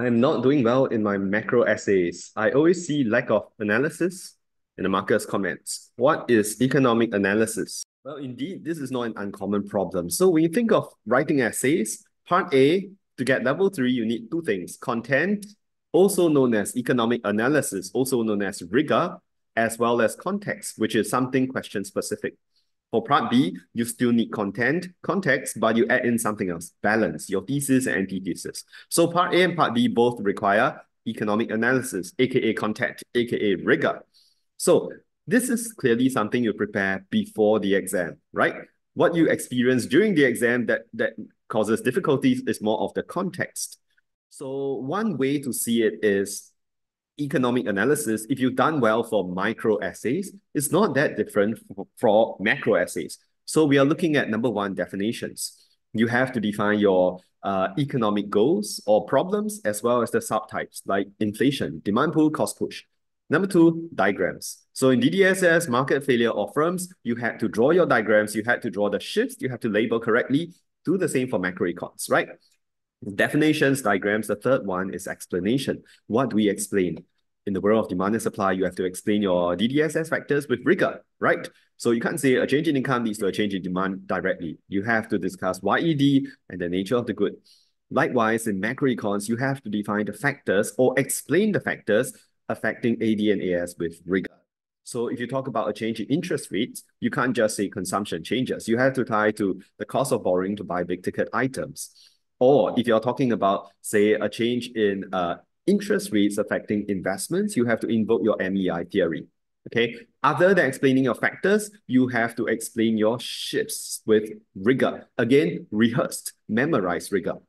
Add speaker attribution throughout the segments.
Speaker 1: I'm not doing well in my macro essays. I always see lack of analysis in the markers' comments. What is economic analysis? Well, indeed, this is not an uncommon problem. So when you think of writing essays, part A, to get level 3, you need two things: content, also known as economic analysis, also known as rigor, as well as context, which is something question specific. For part B, you still need context, but you add in something else, balance, your thesis and antithesis. So part A and part B both require economic analysis, aka context, aka rigor. So this is clearly something you prepare before the exam, right? What you experience during the exam that causes difficulties is more of the context. So one way to see it is economic analysis. If you've done well for micro essays, it's not that different for macro essays. So we are looking at number one, definitions. You have to define your economic goals or problems, as well as the subtypes like inflation, demand pull, cost push. Number two, diagrams. So in DDSS, market failure or firms, you had to draw your diagrams, you had to draw the shifts, you have to label correctly. Do the same for macroecons, right? Definitions, diagrams. The third one is explanation. What do we explain? In the world of demand and supply, you have to explain your DDSS factors with rigor, right? So you can't say a change in income leads to a change in demand directly. You have to discuss YED and the nature of the good. Likewise, in macroecons, you have to define the factors or explain the factors affecting AD and AS with rigor. So if you talk about a change in interest rates, you can't just say consumption changes. You have to tie to the cost of borrowing to buy big ticket items. Or if you're talking about, say, a change in interest rates affecting investments, you have to invoke your MEI theory. Okay. Other than explaining your factors, you have to explain your shifts with rigor. Again, rehearsed, memorized rigor.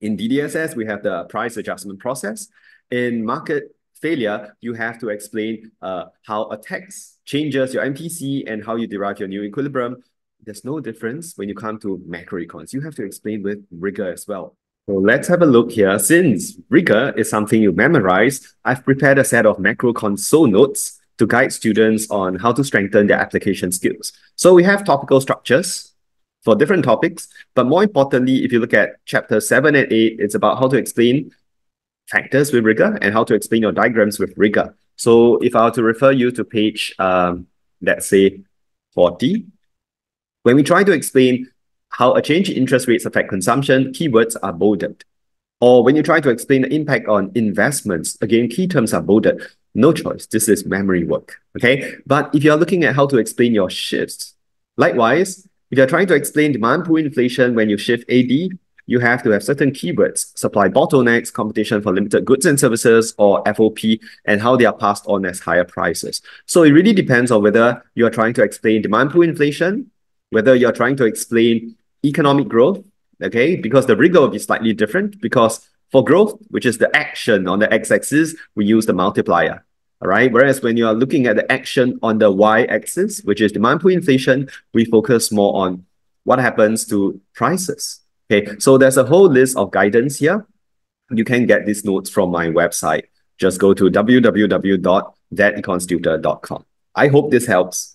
Speaker 1: In DDSS, we have the price adjustment process. In market failure, you have to explain how a tax changes your MPC and how you derive your new equilibrium. There's no difference when you come to macroecons. You have to explain with rigor as well. So let's have a look here. Since rigor is something you memorize, I've prepared a set of macro console notes to guide students on how to strengthen their application skills. So we have topical structures for different topics, but more importantly, if you look at chapter 7 and 8, it's about how to explain factors with rigor and how to explain your diagrams with rigor. So if I were to refer you to page, let's say 40, when we try to explain how a change in interest rates affect consumption, keywords are bolded. Or when you try to explain the impact on investments, again, key terms are bolded. No choice. This is memory work. Okay. But if you're looking at how to explain your shifts, likewise, if you're trying to explain demand pull inflation when you shift AD, you have to have certain keywords: supply bottlenecks, competition for limited goods and services, or FOP, and how they are passed on as higher prices. So it really depends on whether you're trying to explain demand pull inflation, whether you're trying to explain economic growth, okay? Because the rigor will be slightly different, because for growth, which is the action on the x-axis, we use the multiplier, all right? Whereas when you are looking at the action on the y-axis, which is demand pull inflation, we focus more on what happens to prices, okay? So there's a whole list of guidance here. You can get these notes from my website. Just go to www.thateconstutor.com. I hope this helps.